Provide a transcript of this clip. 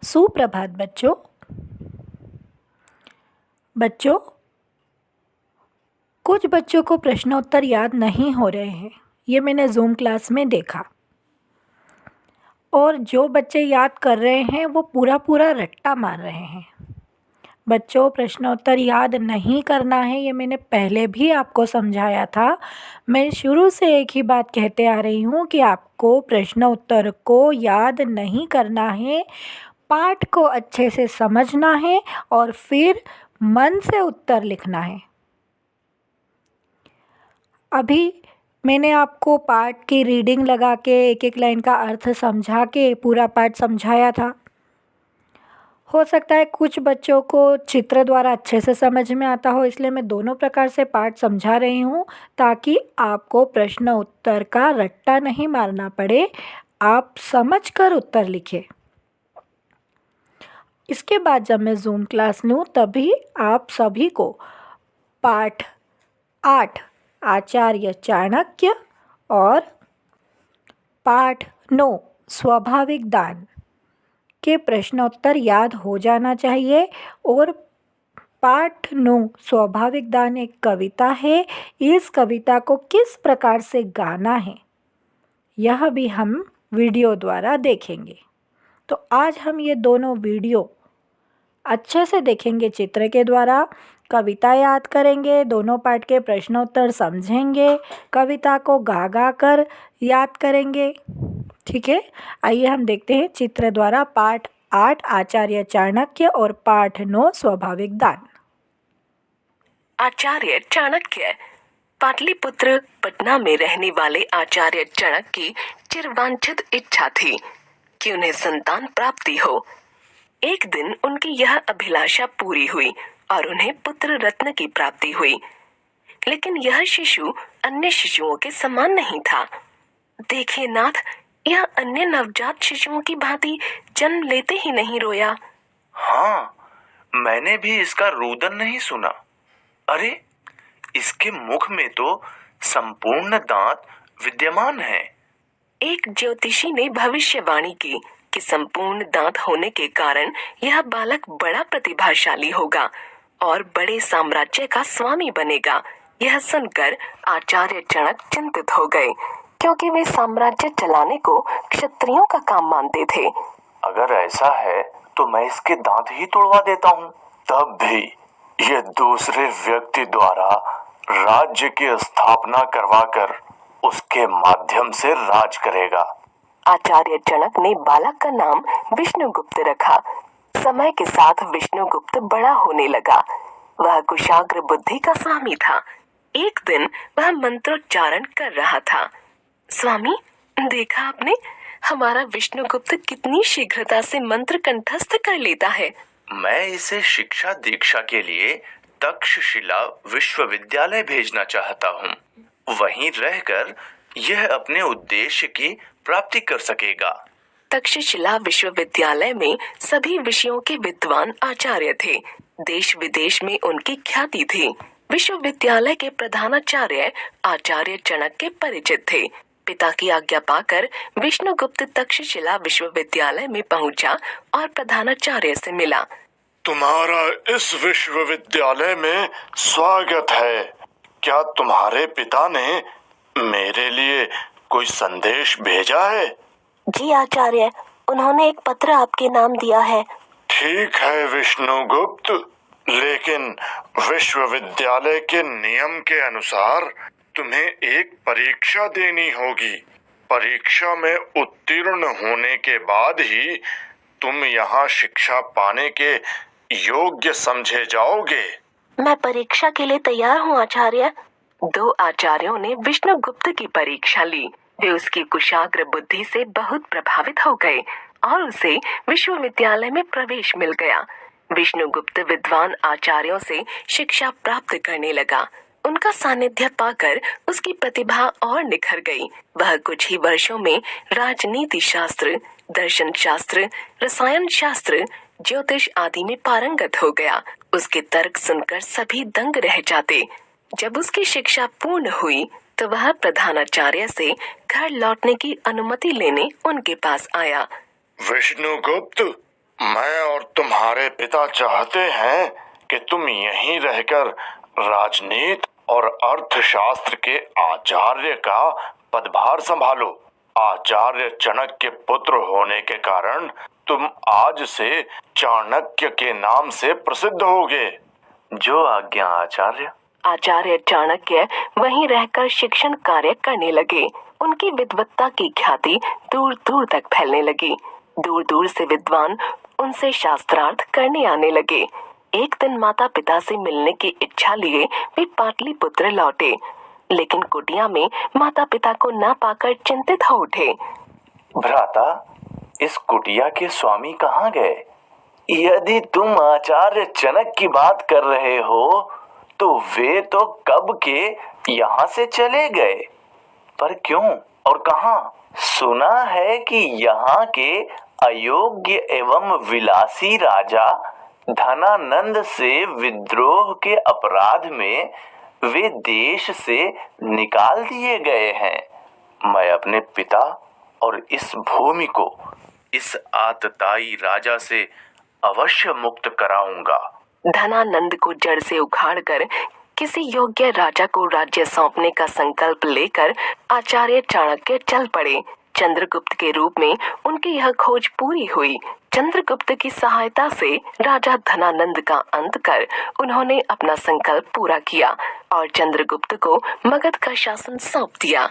सुप्रभात बच्चों। कुछ बच्चों को प्रश्नोत्तर याद नहीं हो रहे हैं, ये मैंने ज़ूम क्लास में देखा। और जो बच्चे याद कर रहे हैं वो पूरा रट्टा मार रहे हैं। बच्चों, प्रश्नोत्तर याद नहीं करना है, ये मैंने पहले भी आपको समझाया था। मैं शुरू से एक ही बात कहते आ रही हूँ कि आपको प्रश्नोत्तर को याद नहीं करना है, पाठ को अच्छे से समझना है और फिर मन से उत्तर लिखना है। अभी मैंने आपको पाठ की रीडिंग लगा के एक एक लाइन का अर्थ समझा के पूरा पाठ समझाया था। हो सकता है कुछ बच्चों को चित्र द्वारा अच्छे से समझ में आता हो, इसलिए मैं दोनों प्रकार से पाठ समझा रही हूँ ताकि आपको प्रश्न उत्तर का रट्टा नहीं मारना पड़े, आप समझकर उत्तर लिखें। इसके बाद जब मैं ज़ूम क्लास लूँ तभी आप सभी को पाठ 8 आचार्य चाणक्य और पाठ 9 स्वाभाविक दान के प्रश्नोत्तर याद हो जाना चाहिए। और पाठ 9 स्वाभाविक दान एक कविता है, इस कविता को किस प्रकार से गाना है यह भी हम वीडियो द्वारा देखेंगे। तो आज हम ये दोनों वीडियो अच्छे से देखेंगे, चित्र के द्वारा कविता याद करेंगे, दोनों पाठ के प्रश्नोत्तर समझेंगे, कविता को गा गा कर याद करेंगे। ठीक है, आइए हम देखते हैं चित्र द्वारा पाठ 8 आचार्य चाणक्य और पाठ 9 स्वाभाविक दान। आचार्य चाणक्य। पाटलिपुत्र पटना में रहने वाले आचार्य चाणक्य की चिरवांछित इच्छा थी कि उन्हें संतान प्राप्ति हो। एक दिन उनकी यह अभिलाषा पूरी हुई और उन्हें पुत्र रत्न की प्राप्ति हुई। लेकिन यह शिशु अन्य शिशुओं के समान नहीं था। देखिए नाथ, यह अन्य नवजात शिशुओं की भांति जन्म लेते ही नहीं रोया। हाँ, मैंने भी इसका रुदन नहीं सुना। अरे, इसके मुख में तो संपूर्ण दांत विद्यमान हैं। एक ज्योतिषी ने भविष्यवाणी की कि संपूर्ण दांत होने के कारण यह बालक बड़ा प्रतिभाशाली होगा और बड़े साम्राज्य का स्वामी बनेगा। यह सुनकर आचार्य चाणक्य चिंतित हो गए, क्योंकि वे साम्राज्य चलाने को क्षत्रियों का काम मानते थे। अगर ऐसा है तो मैं इसके दांत ही तोड़वा देता हूँ, तब भी यह दूसरे व्यक्ति द्वारा राज्य की स्थापना करवाकर उसके माध्यम से राज करेगा। आचार्य चाणक्य ने बालक का नाम विष्णुगुप्त रखा। समय के साथ विष्णुगुप्त बड़ा होने लगा। वह कुशाग्र बुद्धि का स्वामी था। एक दिन वह मंत्रोच्चारण कर रहा था। स्वामी, देखा आपने, हमारा विष्णुगुप्त कितनी शीघ्रता से मंत्र कंठस्थ कर लेता है। मैं इसे शिक्षा दीक्षा के लिए तक्षशिला विश्वविद्यालय भेजना चाहता हूँ। वहीं रहकर यह अपने उद्देश्य की प्राप्ति कर सकेगा। तक्षशिला विश्वविद्यालय में सभी विषयों के विद्वान आचार्य थे। देश विदेश में उनकी ख्याति थी। विश्वविद्यालय के प्रधानाचार्य आचार्य चाणक्य परिचित थे। पिता की आज्ञा पाकर विष्णुगुप्त तक्षशिला विश्वविद्यालय में पहुंचा और प्रधानाचार्य से मिला। तुम्हारा इस विश्वविद्यालय में स्वागत है। क्या तुम्हारे पिता ने मेरे लिए कोई संदेश भेजा है? जी आचार्य, उन्होंने एक पत्र आपके नाम दिया है। ठीक है विष्णुगुप्त, लेकिन विश्वविद्यालय के नियम के अनुसार तुम्हें एक परीक्षा देनी होगी। परीक्षा में उत्तीर्ण होने के बाद ही तुम यहाँ शिक्षा पाने के योग्य समझे जाओगे। मैं परीक्षा के लिए तैयार हूँ आचार्य। 2 आचार्यों ने विष्णुगुप्त की परीक्षा ली। वे उसकी कुशाग्र बुद्धि से बहुत प्रभावित हो गए और उसे विश्वविद्यालय में प्रवेश मिल गया। विष्णुगुप्त विद्वान आचार्यों से शिक्षा प्राप्त करने लगा। उनका सानिध्य पाकर उसकी प्रतिभा और निखर गई। वह कुछ ही वर्षों में राजनीति शास्त्र, दर्शन शास्त्र, रसायन शास्त्र, ज्योतिष आदि में पारंगत हो गया। उसके तर्क सुनकर सभी दंग रह जाते। जब उसकी शिक्षा पूर्ण हुई तो वह प्रधानाचार्य से घर लौटने की अनुमति लेने उनके पास आया। विष्णुगुप्त, मैं और तुम्हारे पिता चाहते हैं कि तुम यहीं रहकर राजनीति और अर्थशास्त्र के आचार्य का पदभार संभालो। आचार्य चाणक्य के पुत्र होने के कारण तुम आज से चाणक्य के नाम से प्रसिद्ध होगे। जो आज्ञा आचार्य। आचार्य चाणक्य वहीं रहकर शिक्षण कार्य करने लगे। उनकी विद्वत्ता की ख्याति दूर दूर तक फैलने लगी। दूर दूर से विद्वान उनसे शास्त्रार्थ करने आने लगे। एक दिन माता पिता से मिलने की इच्छा लिए वे पाटलिपुत्र लौटे, लेकिन कुटिया में माता पिता को न पाकर चिंतित हो उठे। भ्राता, इस कुटिया के स्वामी कहाँ गए? यदि तुम आचार्य चाणक्य की बात कर रहे हो तो वे तो कब के यहाँ से चले गए, पर क्यों और कहाँ? सुना है कि यहाँ के अयोग्य एवं विलासी राजा धनानंद से विद्रोह के अपराध में वे देश से निकाल दिए गए हैं। मैं अपने पिता और इस भूमि को इस आतताई राजा से अवश्य मुक्त कराऊंगा। धनानंद को जड़ से उखाड़कर किसी योग्य राजा को राज्य सौंपने का संकल्प लेकर आचार्य चाणक्य चल पड़े। चंद्रगुप्त के रूप में उनकी यह खोज पूरी हुई। चंद्रगुप्त की सहायता से राजा धनानंद का अंत कर उन्होंने अपना संकल्प पूरा किया और चंद्रगुप्त को मगध का शासन सौंप दिया।